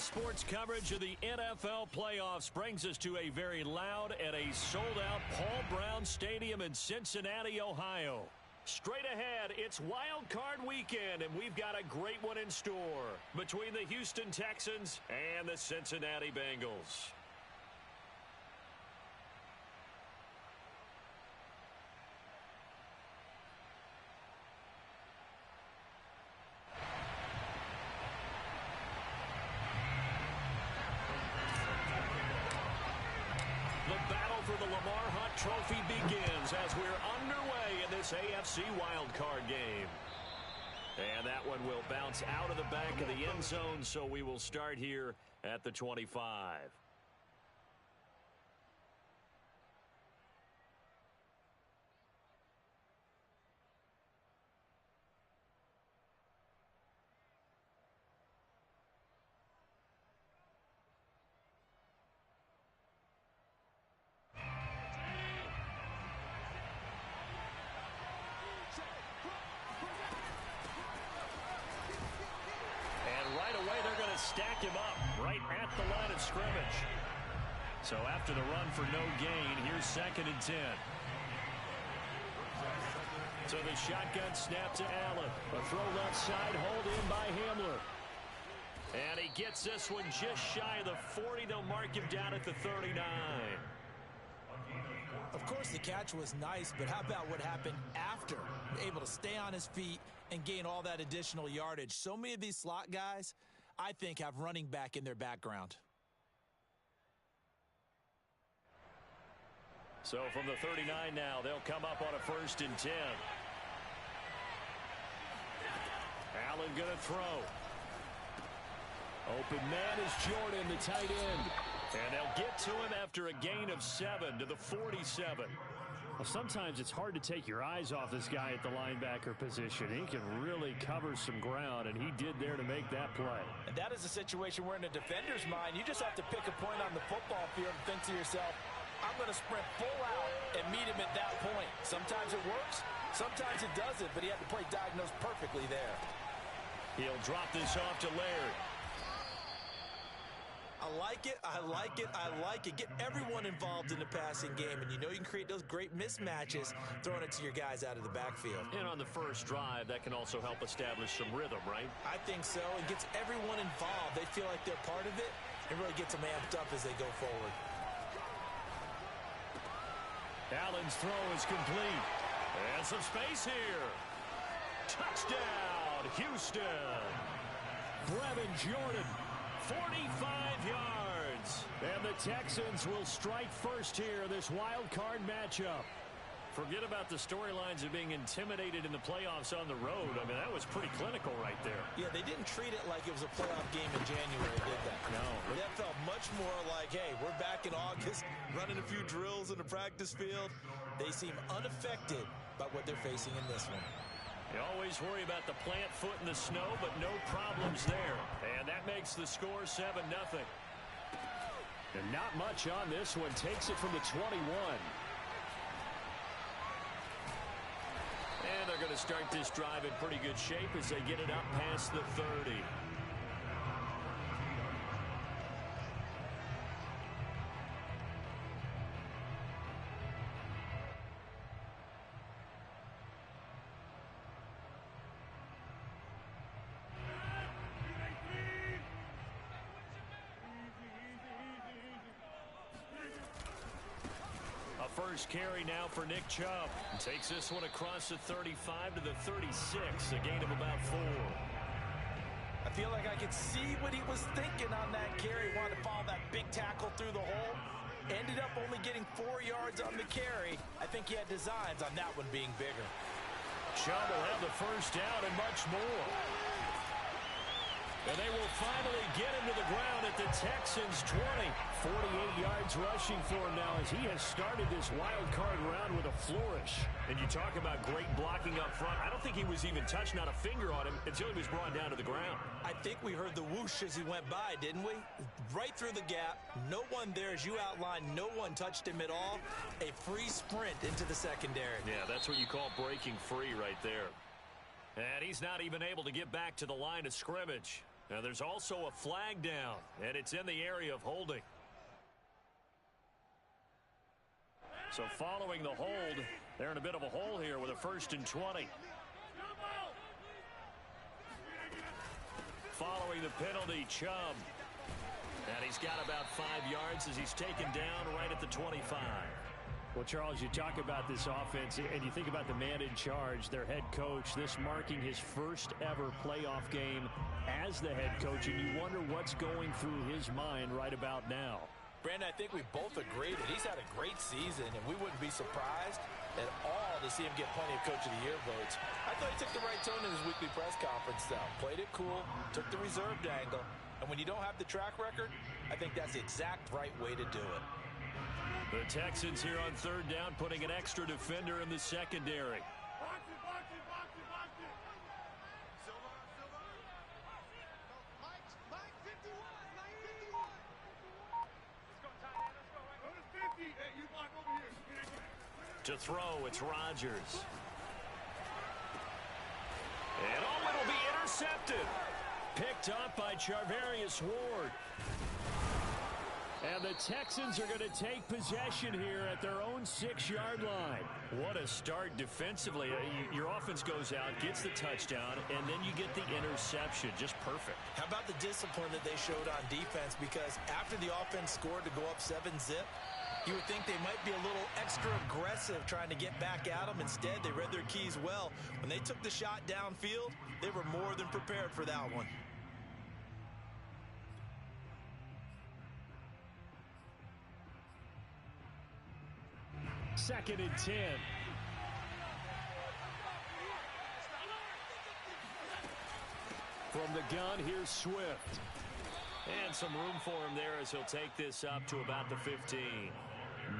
sports coverage of the NFL playoffs brings us to a very loud and a sold-out Paul Brown Stadium in Cincinnati, Ohio. Straight ahead, it's Wild Card Weekend, and we've got a great one in store between the Houston Texans and the Cincinnati Bengals. Trophy begins as we're underway in this AFC wildcard game. And that one will bounce out of the back of the end zone, so we will start here at the 25. Stack him up right at the line of scrimmage. So after the run for no gain, here's 2nd and 10. So the shotgun snap to Allen. A throw left side, hold in by Hamler. And he gets this one just shy of the 40. They'll mark him down at the 39. Of course, the catch was nice, but how about what happened after? Able to stay on his feet and gain all that additional yardage. So many of these slot guys, I think, have running back in their background. So from the 39 now, they'll come up on a 1st and 10. Allen going to throw. Open man is Jordan, the tight end. And they'll get to him after a gain of 7 to the 47. Well, sometimes it's hard to take your eyes off this guy at the linebacker position. He can really cover some ground, and he did there to make that play. And that is a situation where in a defender's mind, you just have to pick a point on the football field and think to yourself, I'm going to sprint full out and meet him at that point. Sometimes it works, sometimes it doesn't, but he had the play diagnosed perfectly there. He'll drop this off to Laird. I like it, I like it, I like it. Get everyone involved in the passing game, and you know you can create those great mismatches throwing it to your guys out of the backfield. And on the first drive, that can also help establish some rhythm, right? I think so. It gets everyone involved. They feel like they're part of it, and really gets them amped up as they go forward. Allen's throw is complete. And some space here. Touchdown, Houston. Brevin Jordan. 45 yards. And the Texans will strike first here in this wild card matchup. Forget about the storylines of being intimidated in the playoffs on the road. I mean, that was pretty clinical right there. Yeah, they didn't treat it like it was a playoff game in January, did they? No. That felt much more like, hey, we're back in August, running a few drills in the practice field. They seem unaffected by what they're facing in this one. You always worry about the plant foot in the snow, but no problems there. And that makes the score 7-0. And not much on this one. Takes it from the 21. And they're going to start this drive in pretty good shape as they get it up past the 30. First carry now for Nick Chubb. Takes this one across the 35 to the 36, a gain of about 4. I feel like I could see what he was thinking on that carry. Wanted to follow that big tackle through the hole. Ended up only getting 4 yards on the carry. I think he had designs on that one being bigger. Chubb will have the first down and much more. And they will finally get him to the ground at the Texans' 20. 48 yards rushing for him now as he has started this wild card round with a flourish. And you talk about great blocking up front. I don't think he was even touched, not a finger on him, until he was brought down to the ground. I think we heard the whoosh as he went by, didn't we? Right through the gap. No one there, as you outlined. No one touched him at all. A free sprint into the secondary. Yeah, that's what you call breaking free right there. And he's not even able to get back to the line of scrimmage. Now there's also a flag down, and it's in the area of holding. So following the hold, they're in a bit of a hole here with a 1st and 20. Following the penalty, Chubb. And he's got about 5 yards as he's taken down right at the 25. Well, Charles, you talk about this offense, and you think about the man in charge, their head coach, this marking his first ever playoff game as the head coach, and you wonder what's going through his mind right about now. Brandon, I think we both agree that he's had a great season, and we wouldn't be surprised at all to see him get plenty of Coach of the Year votes. I thought he took the right tone in his weekly press conference, though. Played it cool, took the reserved angle, and when you don't have the track record, I think that's the exact right way to do it. The Texans here on 3rd down, putting an extra defender in the secondary. To throw, it's Rodgers. And it'll be intercepted. Picked up by Charvarius Ward. And the Texans are going to take possession here at their own 6-yard line. What a start defensively. Your offense goes out, gets the touchdown, and then you get the interception. Just perfect. How about the discipline that they showed on defense? Because after the offense scored to go up 7-zip, you would think they might be a little extra aggressive trying to get back at them. Instead, they read their keys well. When they took the shot downfield, they were more than prepared for that one. Second and 10. From the gun, here's Swift. And some room for him there as he'll take this up to about the 15.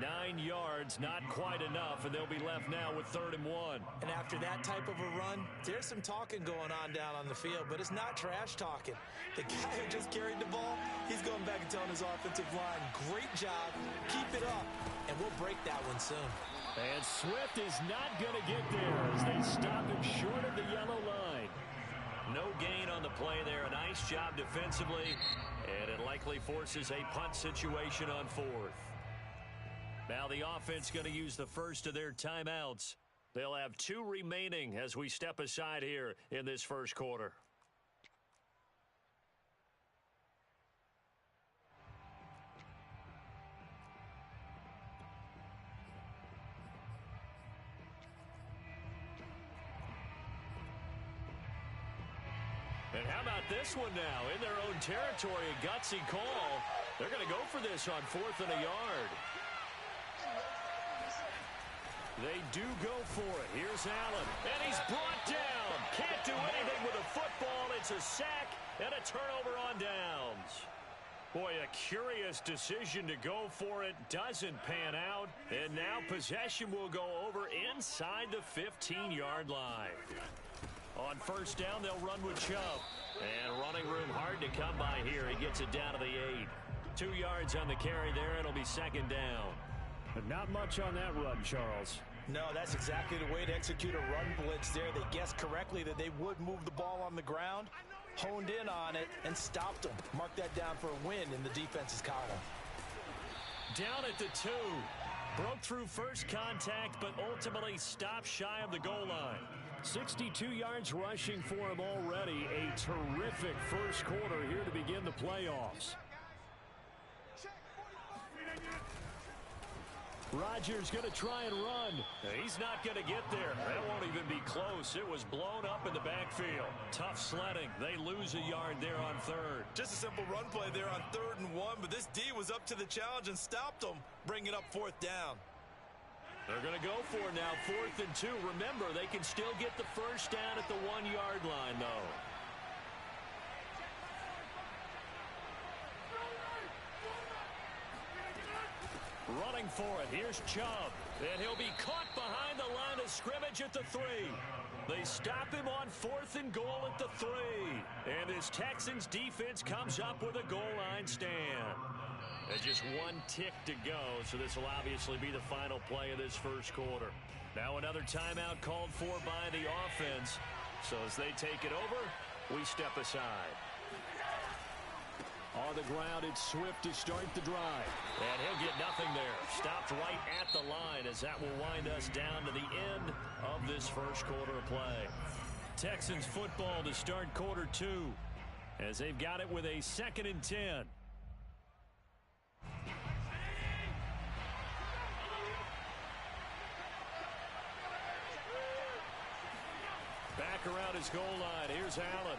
9 yards, not quite enough, and they'll be left now with 3rd and 1. And after that type of a run, there's some talking going on down on the field, but it's not trash talking. The guy who just carried the ball, he's going back and telling his offensive line, great job, keep it up, and we'll break that one soon. And Swift is not going to get there as they stop him short of the yellow line. No gain on the play there. A nice job defensively, and it likely forces a punt situation on 4th. Now the offense going to use the first of their timeouts. They'll have 2 remaining as we step aside here in this first quarter. And how about this one now? In their own territory, a gutsy call. They're going to go for this on 4th and a yard. They do go for it. Here's Allen. And he's brought down. Can't do anything with a football. It's a sack and a turnover on downs. Boy, a curious decision to go for it. Doesn't pan out. And now possession will go over inside the 15-yard line. On 1st down, they'll run with Chubb. And running room hard to come by here. He gets it down to the 8. 2 yards on the carry there. It'll be 2nd down. But not much on that run, Charles. No, that's exactly the way to execute a run blitz there. They guessed correctly that they would move the ball on the ground, honed in on it, and stopped them. Mark that down for a win in the defense's column. Down at the 2. Broke through first contact, but ultimately stopped shy of the goal line. 62 yards rushing for him already. A terrific first quarter here to begin the playoffs. Rodgers going to try and run. He's not going to get there. That won't even be close. It was blown up in the backfield. Tough sledding. They lose a yard there on 3rd. Just a simple run play there on 3rd and 1, but this D was up to the challenge and stopped them, bringing up 4th down. They're going to go for it now, 4th and 2. Remember, they can still get the first down at the 1-yard line, though. Running for it. Here's Chubb. And he'll be caught behind the line of scrimmage at the 3. They stop him on 4th and goal at the 3. And this Texans defense comes up with a goal line stand. And just 1 tick to go, so this will obviously be the final play of this first quarter. Now another timeout called for by the offense. So as they take it over, we step aside. On the ground, it's Swift to start the drive. And he'll get nothing there. Stopped right at the line as that will wind us down to the end of this first quarter of play. Texans football to start quarter 2 as they've got it with a 2nd and 10. Back around his goal line. Here's Allen.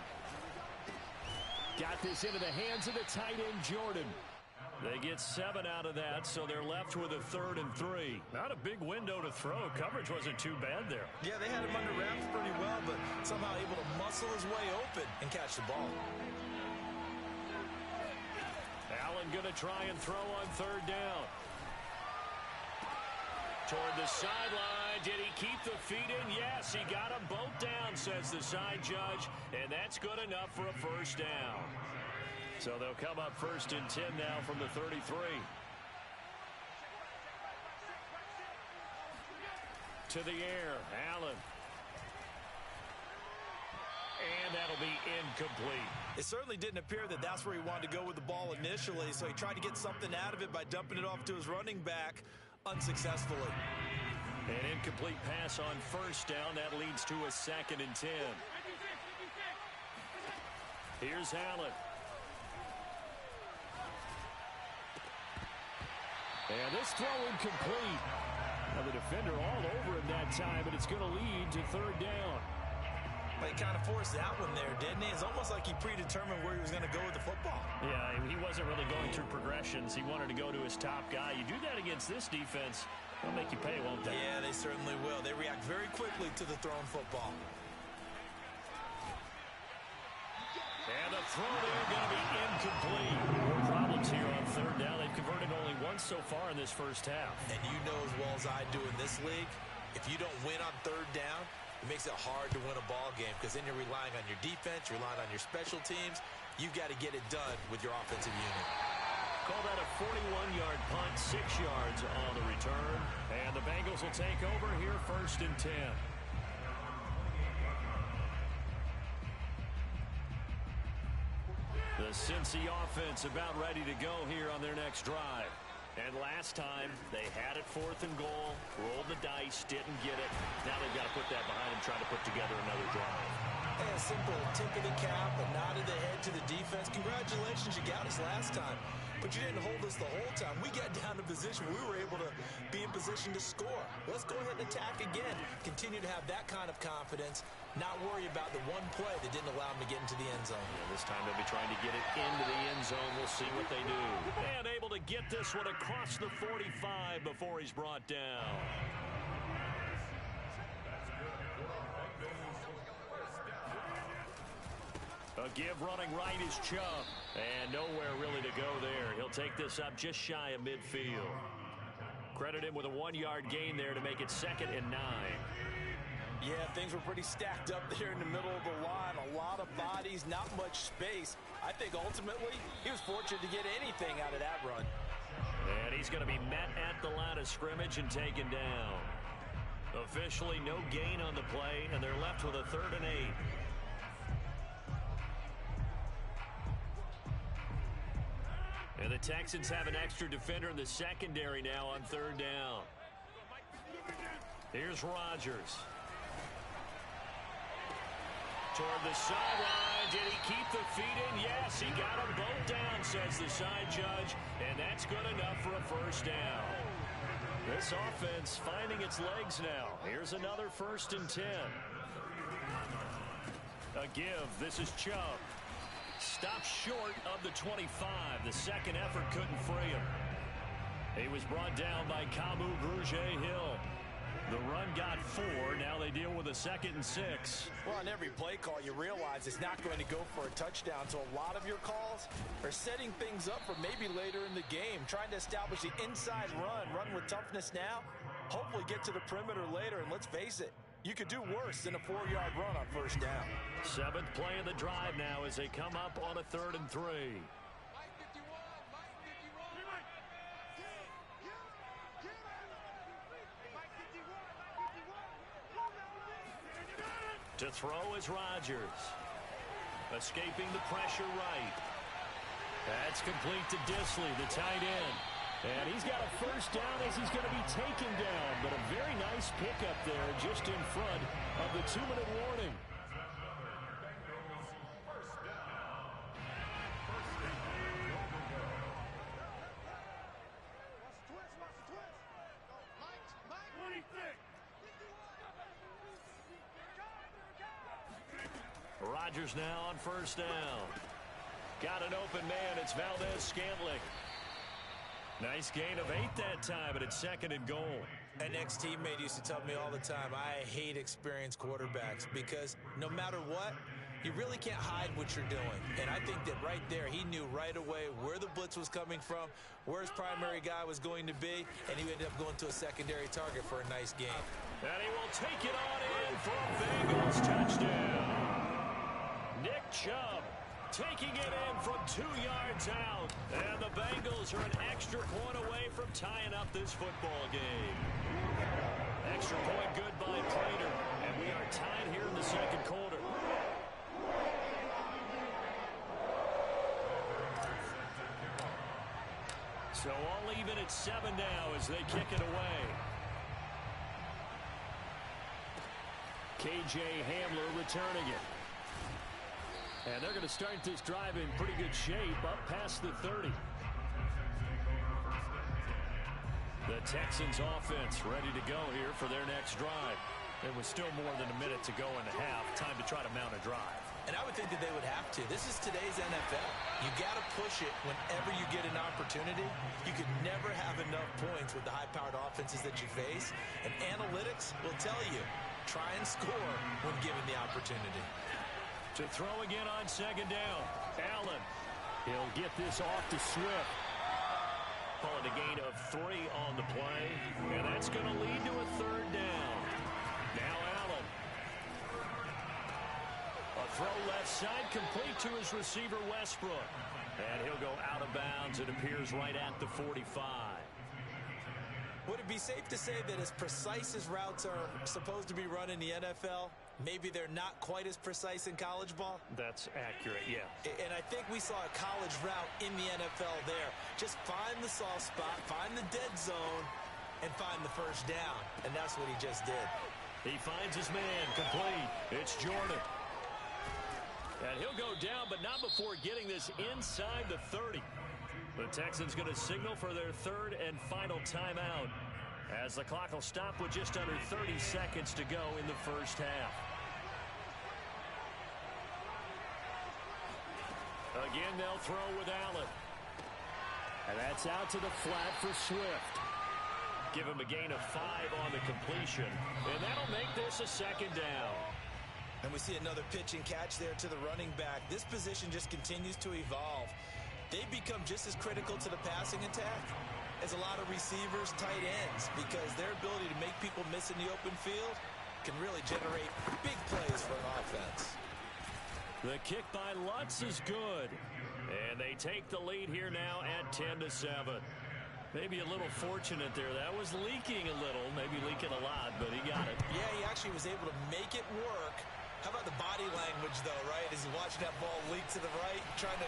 Got this into the hands of the tight end, Jordan. They get 7 out of that, so they're left with a 3rd and 3. Not a big window to throw. Coverage wasn't too bad there. Yeah, they had him under wraps pretty well, but somehow able to muscle his way open and catch the ball. Allen going to try and throw on 3rd down. Toward the sideline. Did he keep the feet in? Yes, he got them both down, says the side judge, and that's good enough for a first down. So they'll come up 1st and 10 now from the 33. To the air, Allen. And that'll be incomplete. It certainly didn't appear that that's where he wanted to go with the ball initially, so he tried to get something out of it by dumping it off to his running back unsuccessfully. An incomplete pass on 1st down. That leads to a 2nd and 10. Here's Allen. And this throw incomplete. Now the defender all over him that time, and it's going to lead to 3rd down. But he kind of forced that one there, didn't he? It's almost like he predetermined where he was going to go with the football. Yeah, he wasn't really going through progressions. He wanted to go to his top guy. You do that against this defense, they'll make you pay, won't they? Yeah, they certainly will. They react very quickly to the thrown football. And the throw there going to be incomplete. More problems here on 3rd down. They've converted only once so far in this first half. And you know as well as I do in this league, if you don't win on 3rd down, it makes it hard to win a ball game because then you're relying on your defense, you're relying on your special teams. You've got to get it done with your offensive unit. Call that a 41-yard punt, 6 yards on the return. And the Bengals will take over here 1st and 10. The Cincy offense about ready to go here on their next drive. And last time, they had it 4th and goal, rolled the dice, didn't get it. Now they've got to put that behind them, try to put together another drive. And a simple tip of the cap, a nod of the head to the defense. Congratulations, you got us last time. But you didn't hold us the whole time. We got down to position where we were able to be in position to score. Let's go ahead and attack again. Continue to have that kind of confidence. Not worry about the one play that didn't allow them to get into the end zone. Yeah, this time they'll be trying to get it into the end zone. We'll see what they do. And able to get this one across the 45 before he's brought down. A give running right is Chubb. And nowhere really to go there. He'll take this up just shy of midfield. Credit him with a 1-yard gain there to make it 2nd and 9. Yeah, things were pretty stacked up there in the middle of the line. A lot of bodies, not much space. I think ultimately he was fortunate to get anything out of that run. And he's going to be met at the line of scrimmage and taken down. Officially no gain on the play, and they're left with a 3rd and 8. And the Texans have an extra defender in the secondary now on 3rd down. Here's Rodgers. Toward the sideline. Did he keep the feet in? Yes, he got them both down, says the side judge. And that's good enough for a first down. This offense finding its legs now. Here's another 1st and 10. A give. This is Chubb. Stopped short of the 25. The second effort couldn't free him. He was brought down by Kamu Grugier-Hill. The run got 4. Now they deal with a 2nd and 6. Well, on every play call, you realize it's not going to go for a touchdown. So a lot of your calls are setting things up for maybe later in the game, trying to establish the inside run with toughness now, hopefully get to the perimeter later. And let's face it, you could do worse than a 4-yard run on 1st down. 7th play of the drive now as they come up on a 3rd and 3. To throw is Rodgers. Escaping the pressure right. That's complete to Disley, the tight end. And he's got a first down as he's going to be taken down. But a very nice pickup there just in front of the 2-minute warning. Rodgers now on first down. Got an open man. It's Valdez-Scantling. Nice gain of 8 that time, and it's 2nd and goal. An ex-teammate used to tell me all the time, I hate experienced quarterbacks because no matter what, you really can't hide what you're doing. And I think that right there, he knew right away where the blitz was coming from, where his primary guy was going to be, and he ended up going to a secondary target for a nice gain. And he will take it on in for a Bengals touchdown. Nick Chubb taking it in from 2 yards out. And the Bengals are an extra point away from tying up this football game. Extra point good by Prater. And we are tied here in the 2nd quarter. So all even at 7 now as they kick it away. K.J. Hamler returning it. And they're going to start this drive in pretty good shape up past the 30. The Texans offense ready to go here for their next drive. There was still more than a minute to go in the half. Time to try to mount a drive. And I would think that they would have to. This is today's NFL. You got to push it whenever you get an opportunity. You could never have enough points with the high-powered offenses that you face. And analytics will tell you, try and score when given the opportunity. To throw again on 2nd down. Allen. He'll get this off to Swift. Calling a gain of 3 on the play. And that's going to lead to a 3rd down. Now Allen. A throw left side complete to his receiver Westbrook. And he'll go out of bounds. It appears right at the 45. Would it be safe to say that as precise as routes are supposed to be run in the NFL, maybe they're not quite as precise in college ball? That's accurate, yeah. And I think we saw a college route in the NFL there. Just find the soft spot, find the dead zone, and find the first down. And that's what he just did. He finds his man complete. It's Jordan. And he'll go down, but not before getting this inside the 30. The Texans going to signal for their 3rd and final timeout as the clock will stop with just under 30 seconds to go in the first half. Again, they'll throw with Allen. And that's out to the flat for Swift. Give him a gain of 5 on the completion. And that'll make this a 2nd down. And we see another pitch and catch there to the running back. This position just continues to evolve. They become just as critical to the passing attack as a lot of receivers, tight ends, because their ability to make people miss in the open field can really generate big plays for an offense. The kick by Lutz is good. And they take the lead here now at 10-7. Maybe a little fortunate there. That was leaking a little, maybe leaking a lot, but he got it. Yeah, he actually was able to make it work. How about the body language, though, right? As he watched that ball leak to the right, trying to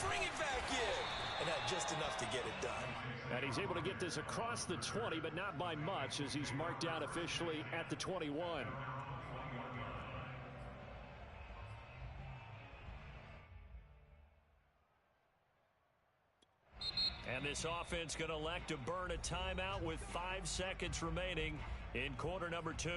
bring it back in, and had just enough to get it done. And he's able to get this across the 20, but not by much, as he's marked down officially at the 21. And this offense going to elect to burn a timeout with 5 seconds remaining in quarter number 2.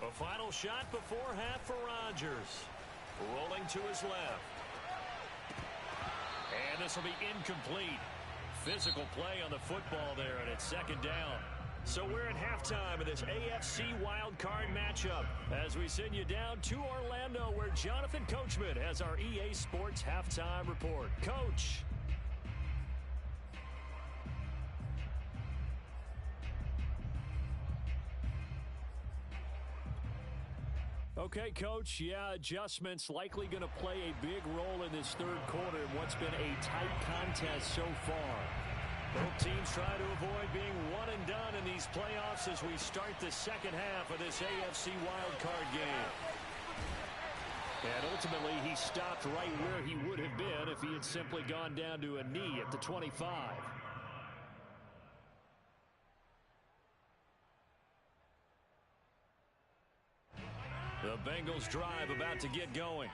A final shot before half for Rodgers. Rolling to his left. And this will be incomplete. Physical play on the football there, and it's 2nd down. So we're at halftime of this AFC wildcard matchup as we send you down to Orlando where Jonathan Coachman has our EA Sports halftime report. Coach. Okay, Coach, yeah, adjustments likely going to play a big role in this third quarter in what's been a tight contest so far. Both teams try to avoid being one and done in these playoffs as we start the second half of this AFC wildcard game. And ultimately, he stopped right where he would have been if he had simply gone down to a knee at the 25. The Bengals drive about to get going.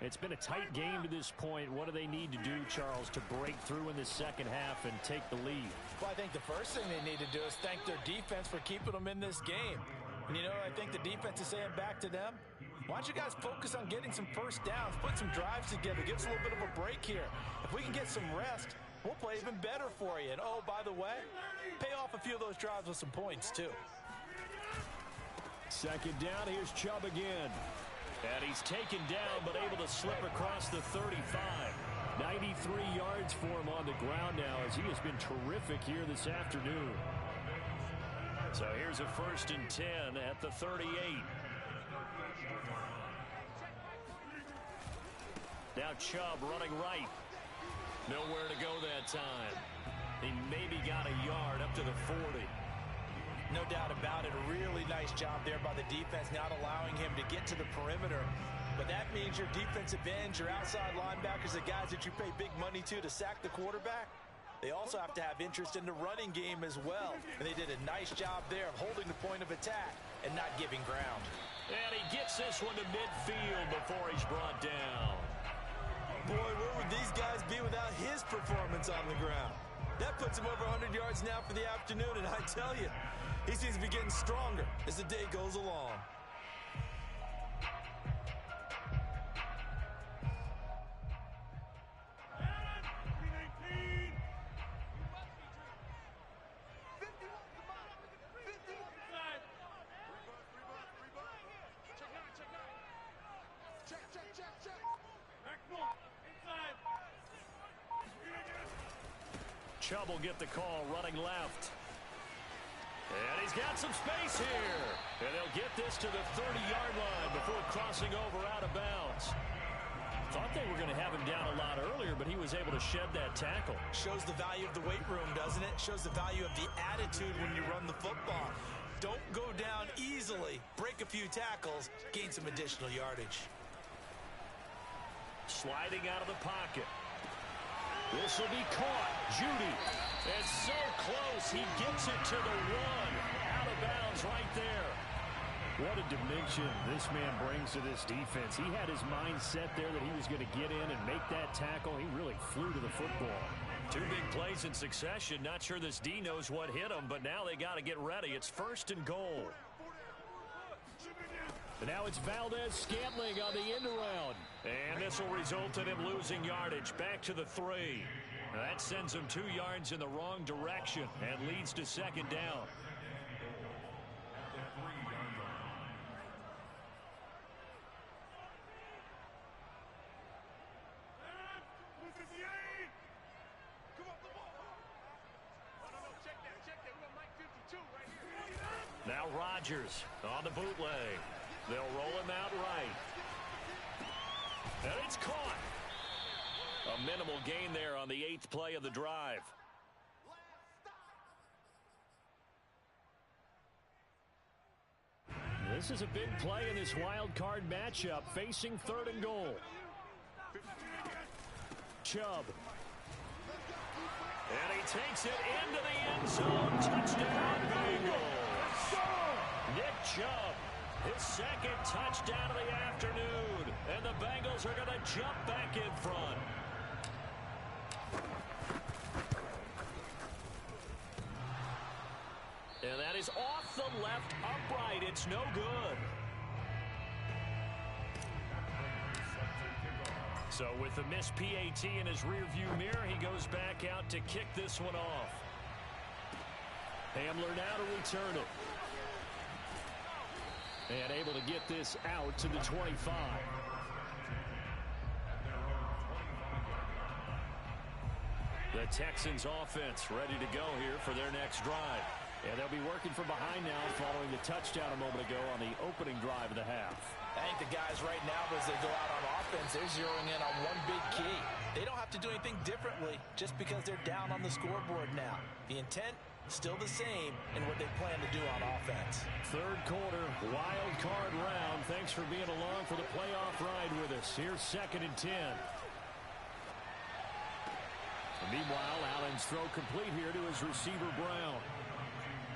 It's been a tight game to this point. What do they need to do, Charles, to break through in the second half and take the lead? Well, I think the first thing they need to do is thank their defense for keeping them in this game. And, you know, I think the defense is saying back to them, why don't you guys focus on getting some first downs, put some drives together, give us a little bit of a break here. If we can get some rest, we'll play even better for you. And, oh, by the way, pay off a few of those drives with some points, too. Second down, here's Chubb again. And he's taken down, but able to slip across the 35. 93 yards for him on the ground now as he has been terrific here this afternoon. So here's a 1st and 10 at the 38. Now Chubb running right. Nowhere to go that time. He maybe got a yard up to the 40. No doubt about it. A really nice job there by the defense, not allowing him to get to the perimeter. But that means your defensive ends, your outside linebackers, the guys that you pay big money to sack the quarterback, they also have to have interest in the running game as well. And they did a nice job there of holding the point of attack and not giving ground. And he gets this one to midfield before he's brought down. Boy, where would these guys be without his performance on the ground? That puts him over 100 yards now for the afternoon, and I tell you, he seems to be getting stronger as the day goes along. Chubb will get the call running left. And he's got some space here. And they'll get this to the 30-yard line before crossing over out of bounds. Thought they were going to have him down a lot earlier, but he was able to shed that tackle. Shows the value of the weight room, doesn't it? Shows the value of the attitude when you run the football. Don't go down easily. Break a few tackles. Gain some additional yardage. Sliding out of the pocket. This will be caught. Judy. It's so close. He gets it to the 1. Out of bounds right there. What a dimension this man brings to this defense. He had his mind set there that he was going to get in and make that tackle. He really flew to the football. 2 big plays in succession. Not sure this D knows what hit him, but now they got to get ready. It's 1st and goal. And now it's Valdez-Scantling on the end around. And this will result in him losing yardage back to the 3. That sends him 2 yards in the wrong direction and leads to 2nd down. Now Rodgers on the bootleg. They'll roll him out right. And it's caught. A minimal gain there on the 8th play of the drive. This is a big play in this wild card matchup, facing 3rd and goal. Chubb. And he takes it into the end zone. Touchdown, Bengals. Nick Chubb, his 2nd touchdown of the afternoon. And the Bengals are going to jump back in front. And that is off the left upright. It's no good. So with the missed PAT in his rearview mirror, he goes back out to kick this one off. Hamler now to return it. And able to get this out to the 25. The Texans offense ready to go here for their next drive. And they'll be working from behind now following the touchdown a moment ago on the opening drive of the half. I think the guys right now, as they go out on offense, they're zeroing in on one big key. They don't have to do anything differently just because they're down on the scoreboard now. The intent, still the same in what they plan to do on offense. Third quarter, wild card round. Thanks for being along for the playoff ride with us. Here's 2nd and 10. Meanwhile, Allen's throw complete here to his receiver, Brown.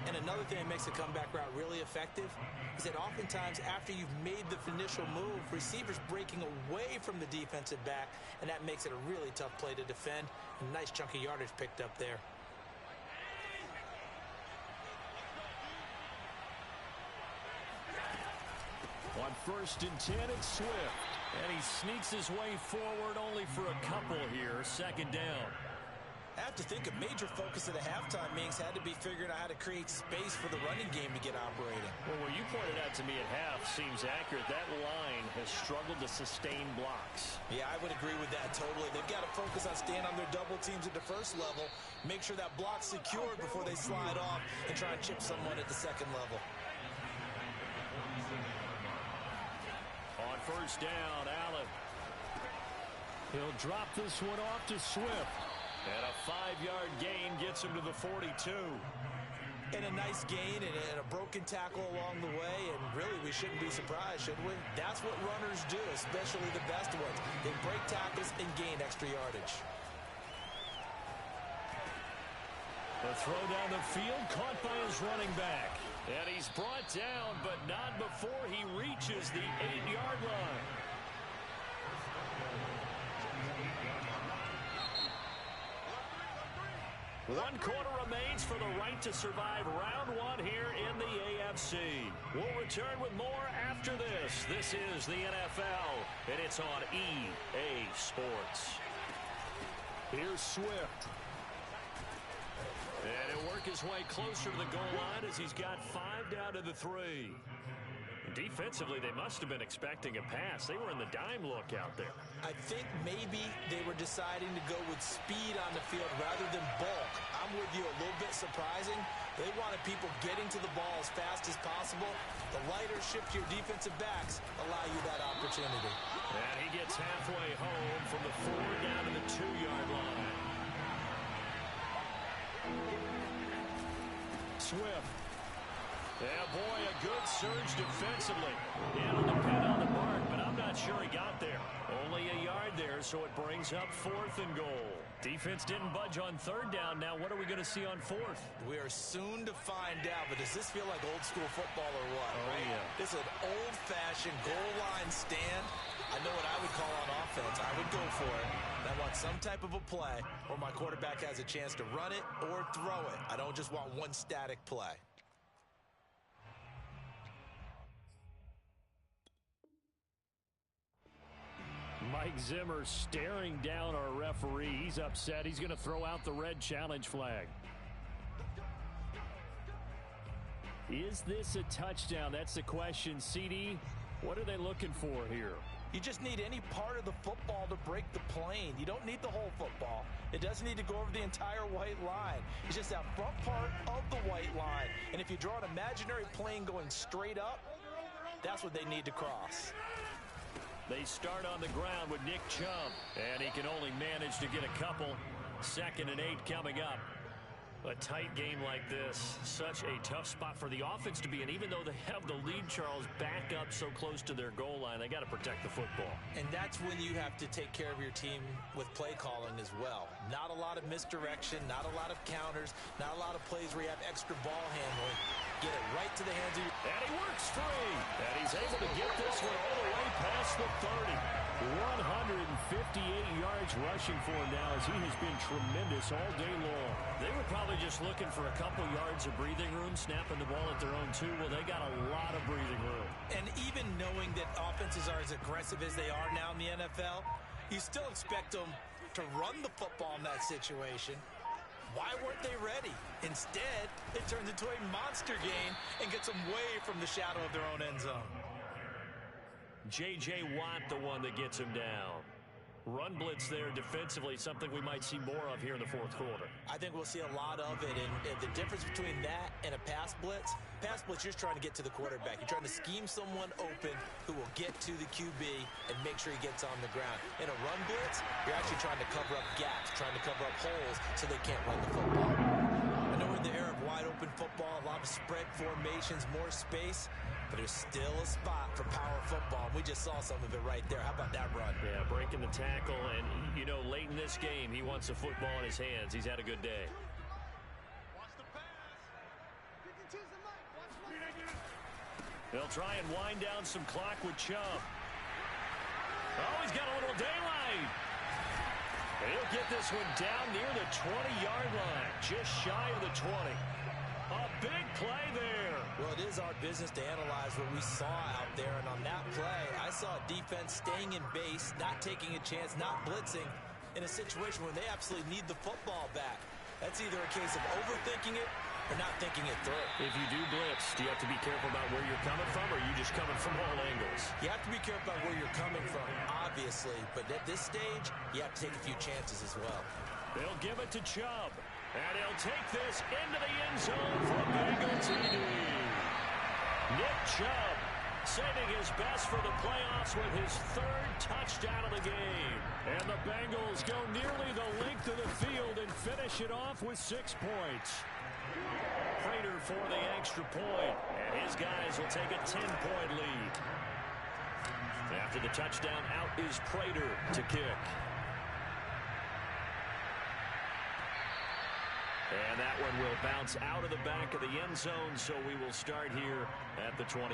And another thing that makes the comeback route really effective is that oftentimes after you've made the initial move, receivers breaking away from the defensive back, and that makes it a really tough play to defend. A nice chunk of yardage picked up there. On 1st and 10, it's Swift. And he sneaks his way forward only for a couple here. 2nd down. I have to think a major focus of the halftime meetings had to be figuring out how to create space for the running game to get operating. Well, what you pointed out to me at half seems accurate. That line has struggled to sustain blocks. Yeah, I would agree with that totally. They've got to focus on staying on their double teams at the first level, make sure that block's secured before they slide off and try and chip someone at the second level. On 1st down, Allen. He'll drop this one off to Swift. And a 5-yard gain gets him to the 42. And a nice gain and a broken tackle along the way. And really, we shouldn't be surprised, should we? That's what runners do, especially the best ones. They break tackles and gain extra yardage. The throw down the field, caught by his running back. And he's brought down, but not before he reaches the 8-yard line. One quarter remains for the right to survive round 1 here in the AFC. We'll return with more after this. This is the NFL, and it's on EA Sports. Here's Swift. And he'll work his way closer to the goal line as he's got 5 down to the 3. Defensively, they must have been expecting a pass. They were in the dime look out there. I think maybe they were deciding to go with speed on the field rather than bulk. I'm with you, a little bit surprising. They wanted people getting to the ball as fast as possible. The lighter shift to your defensive backs allow you that opportunity. And he gets halfway home from the 4 down to the 2-yard line. Swift. Yeah, boy, a good surge defensively. It'll depend on the mark, but I'm not sure he got there. Only a yard there, so it brings up 4th and goal. Defense didn't budge on 3rd down. Now what are we going to see on 4th? We are soon to find out, but does this feel like old school football or what? Oh, right? yeah. This is an old-fashioned goal line stand. I know what I would call on offense. I would go for it. I want some type of a play where my quarterback has a chance to run it or throw it. I don't just want one static play. Mike Zimmer staring down our referee. He's upset. He's going to throw out the red challenge flag. Is this a touchdown? That's the question. CD, what are they looking for here? You just need any part of the football to break the plane. You don't need the whole football. It doesn't need to go over the entire white line. It's just that front part of the white line. And if you draw an imaginary plane going straight up, that's what they need to cross. They start on the ground with Nick Chubb, and he can only manage to get a couple. 2nd and 8 coming up. A tight game like this, such a tough spot for the offense to be in. Even though they have the lead, Charles, back up so close to their goal line, they got to protect the football. And that's when you have to take care of your team with play calling as well. Not a lot of misdirection, not a lot of counters, not a lot of plays where you have extra ball handling. Get it right to the hands of your... And he works free. And he's able to get this one all the way past the 30. 158 yards rushing for him now as he has been tremendous all day long. They were probably just looking for a couple yards of breathing room, snapping the ball at their own 2. Well, they got a lot of breathing room. And even knowing that offenses are as aggressive as they are now in the NFL, you still expect them to run the football in that situation. Why weren't they ready? Instead, it turns into a monster gain and gets them way from the shadow of their own end zone. J.J. Watt, the one that gets him down. Run blitz there defensively, something we might see more of here in the fourth quarter. I think we'll see a lot of it, and the difference between that and a pass blitz, you're just trying to get to the quarterback. You're trying to scheme someone open who will get to the QB and make sure he gets on the ground. In a run blitz, you're actually trying to cover up gaps, trying to cover up holes so they can't run the football. I know we're in the era of wide open football, a lot of spread formations, more space, but there's still a spot for power football. We just saw some of it right there. How about that run? Yeah, breaking the tackle, and, you know, late in this game, he wants the football in his hands. He's had a good day. Watch the pass. They'll try and wind down some clock with Chubb. Oh, he's got a little daylight. He'll get this one down near the 20-yard line, just shy of the 20. A big play there. Well, it is our business to analyze what we saw out there, and on that play, I saw a defense staying in base, not taking a chance, not blitzing, in a situation where they absolutely need the football back. That's either a case of overthinking it or not thinking it through. If you do blitz, do you have to be careful about where you're coming from, or are you just coming from all angles? You have to be careful about where you're coming from, obviously, but at this stage, you have to take a few chances as well. They'll give it to Chubb. And he'll take this into the end zone for a Bengal TD. Nick Chubb saving his best for the playoffs with his third touchdown of the game. And the Bengals go nearly the length of the field and finish it off with 6 points. Prater for the extra point, and his guys will take a 10-point lead. After the touchdown, out is Prater to kick. And that one will bounce out of the back of the end zone, so we will start here at the 25.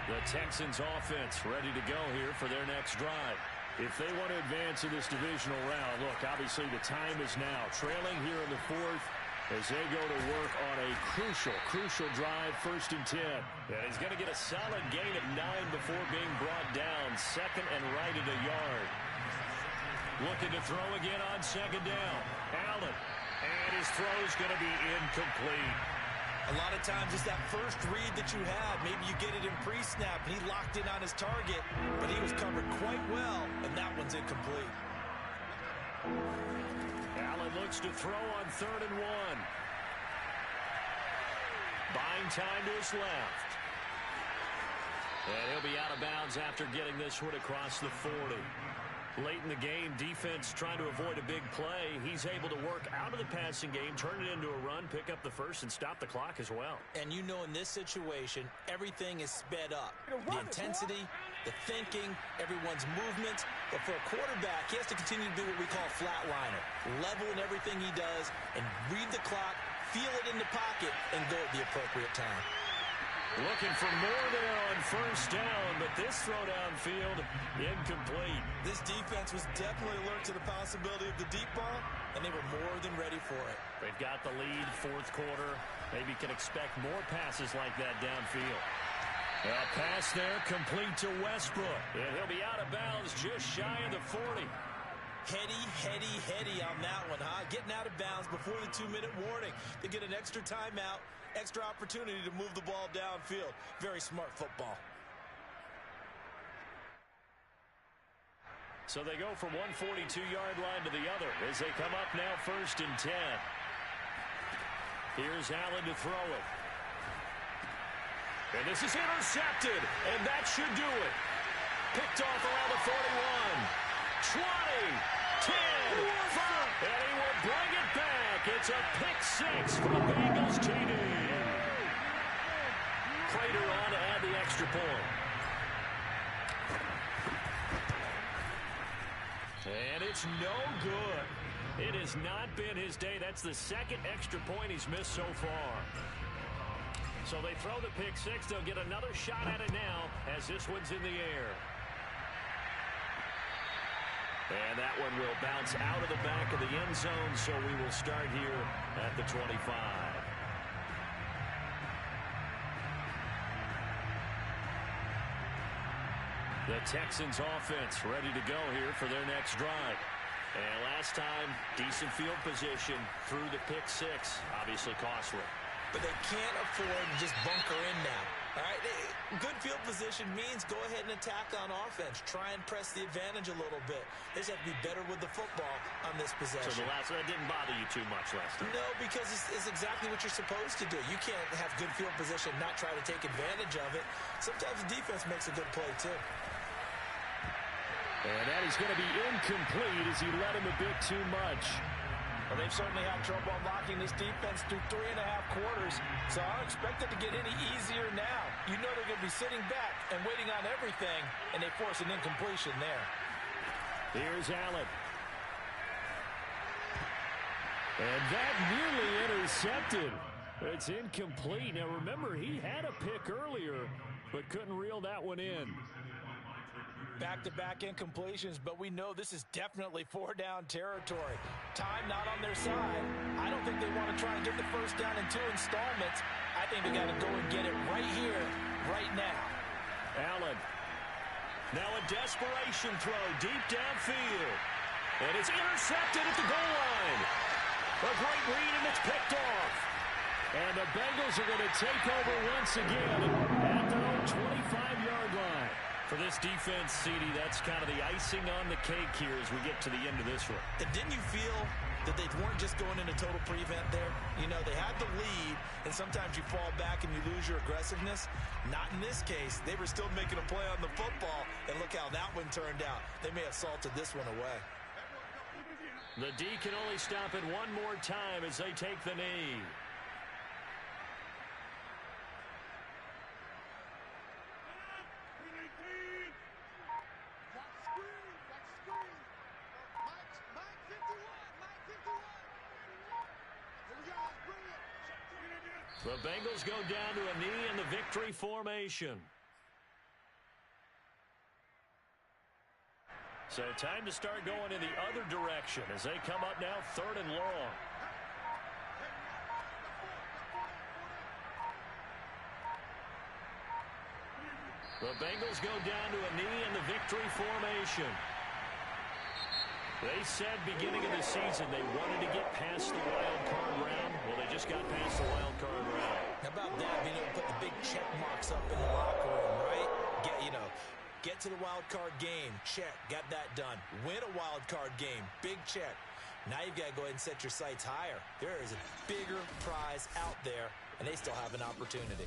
The Texans offense ready to go here for their next drive. If they want to advance in this divisional round, look, obviously the time is now. Trailing here in the fourth as they go to work on a crucial drive, 1st and 10. And he's going to get a solid gain of 9 before being brought down. 2nd and right at a yard. Looking to throw again on 2nd down. Allen. And his throw's going to be incomplete. A lot of times it's that first read that you have. Maybe you get it in pre-snap, and he locked in on his target, but he was covered quite well, and that one's incomplete. Allen looks to throw on 3rd and 1. Buying time to his left. And he'll be out of bounds after getting this one across the 40. Late in the game, defense trying to avoid a big play. He's able to work out of the passing game, turn it into a run, pick up the first, and stop the clock as well. And you know in this situation, everything is sped up. The intensity, the thinking, everyone's movement. But for a quarterback, he has to continue to do what we call flatliner. Level in everything he does and read the clock, feel it in the pocket, and go at the appropriate time. Looking for more there on 1st down, but this throw downfield, incomplete. This defense was definitely alert to the possibility of the deep ball, and they were more than ready for it. They've got the lead, 4th quarter. Maybe can expect more passes like that downfield. A pass there, complete to Westbrook. And he'll be out of bounds just shy of the 40. Heady on that one, huh? Getting out of bounds before the 2-minute warning. They get an extra timeout, extra opportunity to move the ball downfield. Very smart football. So they go from one 42-yard line to the other as they come up now 1st and 10. Here's Allen to throw it. And this is intercepted, and that should do it. Picked off around the 41. 20, 10, 5, and he will bring it back. It's a pick 6 for the Bengals TD. Prater on to add the extra point. And it's no good. It has not been his day. That's the 2nd extra point he's missed so far. So they throw the pick 6. They'll get another shot at it now as this one's in the air. And that one will bounce out of the back of the end zone, so we will start here at the 25. The Texans offense ready to go here for their next drive. And last time, decent field position through the pick six. Obviously costly. But they can't afford to just bunker in now. All right, good field position means go ahead and attack on offense. Try and press the advantage a little bit. They just have to be better with the football on this possession. So the last one didn't bother you too much last time? No, because it's exactly what you're supposed to do. You can't have good field position, not try to take advantage of it. Sometimes the defense makes a good play, too. And that is going to be incomplete as he led him a bit too much. Well, they've certainly had trouble unlocking this defense through 3.5 quarters, so I don't expect it to get any easier now. You know they're going to be sitting back and waiting on everything, and they force an incompletion there. Here's Allen. And that nearly intercepted. It's incomplete. Now, remember, he had a pick earlier, but couldn't reel that one in. Back-to-back incompletions, but we know this is definitely 4-down territory. Time not on their side. I don't think they want to try and get the first down in 2 installments. I think they got to go and get it right here, right now. Allen. Now a desperation throw deep downfield. And it's intercepted at the goal line. A great read, and it's picked off. And the Bengals are going to take over once again at their own 25-yard line. For this defense, CD, that's kind of the icing on the cake here as we get to the end of this one. And didn't you feel that they weren't just going into total prevent there? You know, they had the lead, and sometimes you fall back and you lose your aggressiveness. Not in this case. They were still making a play on the football, and look how that one turned out. They may have salted this one away. The D can only stop it one more time as they take the knee. The Bengals go down to a knee in the victory formation. So time to start going in the other direction as they come up now 3rd and long. The Bengals go down to a knee in the victory formation. They said beginning of the season they wanted to get past the wild card round. Well, they just got past the wild card round. How about that? Being able to put the big check marks up in the locker room, right? Get to the wild card game. Check. Got that done. Win a wild card game. Big check. Now you've got to go ahead and set your sights higher. There is a bigger prize out there, and they still have an opportunity.